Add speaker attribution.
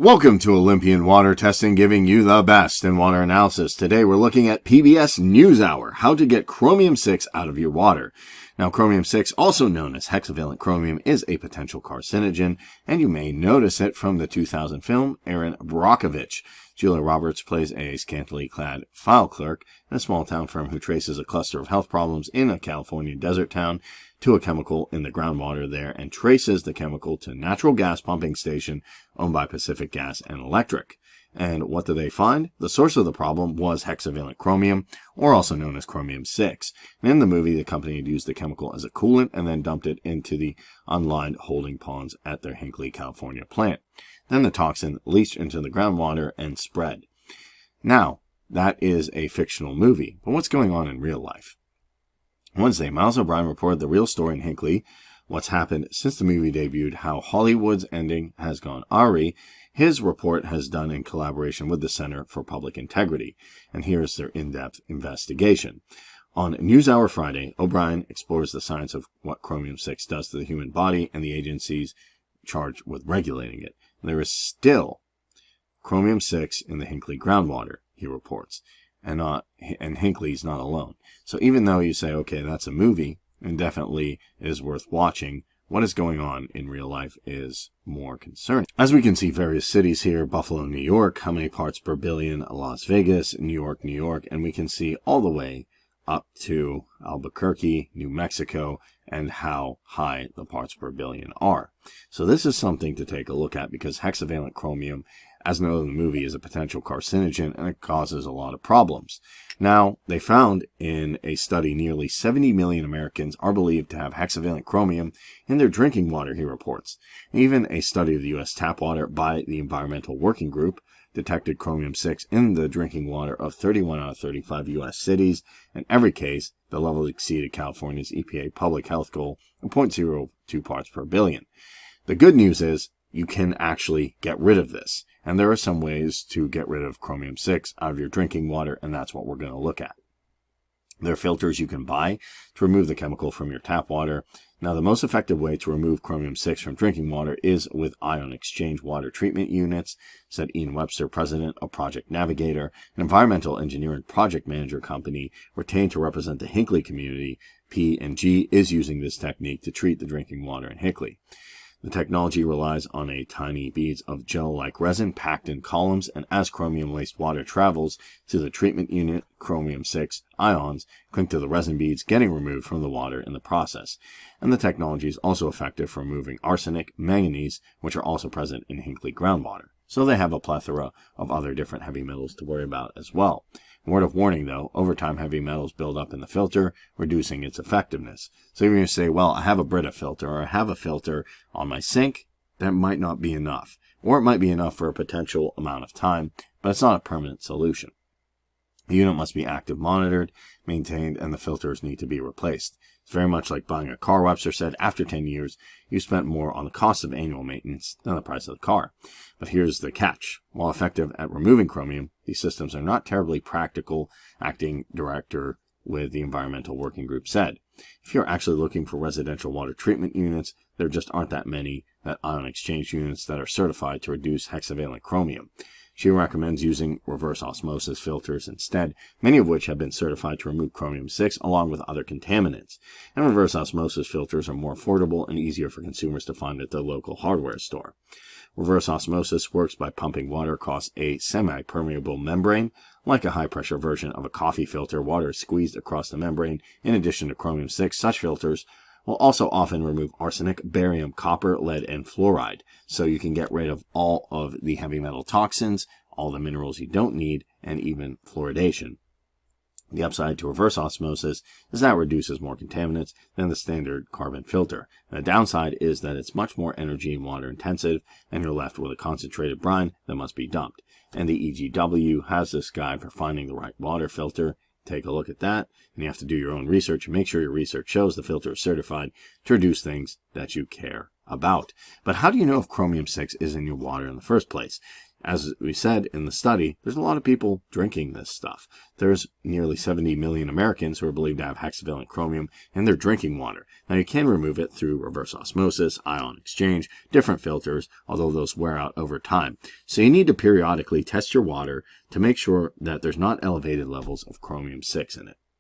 Speaker 1: Welcome to Olympian Water Testing, giving you the best in water analysis. Today we're looking at PBS NewsHour, how to get chromium-6 out of your water. Now, chromium-6, also known as hexavalent chromium, is a potential carcinogen, and you may notice it from the 2000 film Erin Brockovich. Julia Roberts plays a scantily clad file clerk in a small town firm who traces a cluster of health problems in a California desert town to a chemical in the groundwater there and traces the chemical to a natural gas pumping station owned by Pacific Gas and Electric. And what do they find? The source of the problem was hexavalent chromium, or also known as chromium-6. And in the movie, the company had used the chemical as a coolant and then dumped it into the unlined holding ponds at their Hinckley, California plant. Then the toxin leached into the groundwater and spread. Now, that is a fictional movie, but what's going on in real life? Wednesday, Miles O'Brien reported the real story in Hinckley, what's happened since the movie debuted, how Hollywood's ending has gone awry. His report has done in collaboration with the Center for Public Integrity, and here's their in-depth investigation. On NewsHour Friday, O'Brien explores the science of what chromium-6 does to the human body and the agencies charged with regulating it. There is still chromium-6 in the Hinckley groundwater, he reports, and Hinckley's not alone. So even though you say, okay, that's a movie, and definitely is worth watching, what is going on in real life is more concerning. As we can see, various cities here: Buffalo, New York, how many parts per billion, Las Vegas, New York, and we can see all the way up to Albuquerque, New Mexico, and how high the parts per billion are. So this is something to take a look at, because hexavalent chromium, as noted in the movie, is a potential carcinogen, and it causes a lot of problems. Now, they found in a study nearly 70 million Americans are believed to have hexavalent chromium in their drinking water, he reports. Even a study of the U.S. tap water by the Environmental Working Group detected chromium-6 in the drinking water of 31 out of 35 U.S. cities. In every case, the levels exceeded California's EPA public health goal of 0.02 parts per billion. The good news is you can actually get rid of this. And there are some ways to get rid of chromium-6 out of your drinking water, and that's what we're going to look at. There are filters you can buy to remove the chemical from your tap water. Now, the most effective way to remove chromium-6 from drinking water is with ion exchange water treatment units, said Ian Webster, president of Project Navigator, an environmental engineer and project manager company retained to represent the Hinckley community. P&G is using this technique to treat the drinking water in Hinckley. The technology relies on a tiny beads of gel-like resin packed in columns, and as chromium-laced water travels to the treatment unit, chromium-6 ions cling to the resin beads, getting removed from the water in the process. And the technology is also effective for removing arsenic, manganese, which are also present in Hinckley groundwater. So they have a plethora of other different heavy metals to worry about as well. Word of warning, though, over time heavy metals build up in the filter, reducing its effectiveness. So even if you say, well, I have a Brita filter, or I have a filter on my sink, that might not be enough. Or it might be enough for a potential amount of time, but it's not a permanent solution. The unit must be active monitored, maintained, and the filters need to be replaced. It's very much like buying a car. Webster said after 10 years, you spent more on the cost of annual maintenance than the price of the car. But here's the catch. While effective at removing chromium, these systems are not terribly practical, acting director with the Environmental Working Group said. If you're actually looking for residential water treatment units, there just aren't that many ion exchange units that are certified to reduce hexavalent chromium. She recommends using reverse osmosis filters instead, many of which have been certified to remove chromium-6 along with other contaminants. And reverse osmosis filters are more affordable and easier for consumers to find at their local hardware store. Reverse osmosis works by pumping water across a semi-permeable membrane. Like a high-pressure version of a coffee filter, water is squeezed across the membrane. In addition to chromium-6, such filters will also often remove arsenic, barium, copper, lead, and fluoride. So you can get rid of all of the heavy metal toxins, all the minerals you don't need, and even fluoridation. The upside to reverse osmosis is that it reduces more contaminants than the standard carbon filter. And the downside is that it's much more energy and water intensive, and you're left with a concentrated brine that must be dumped. And the EGW has this guide for finding the right water filter. Take a look at that, and you have to do your own research and make sure your research shows the filter is certified to reduce things that you care about. But how do you know if chromium-6 is in your water in the first place? As we said in the study, there's a lot of people drinking this stuff. There's nearly 70 million Americans who are believed to have hexavalent chromium in their drinking water. Now, you can remove it through reverse osmosis, ion exchange, different filters, although those wear out over time. So you need to periodically test your water to make sure that there's not elevated levels of chromium-6 in it.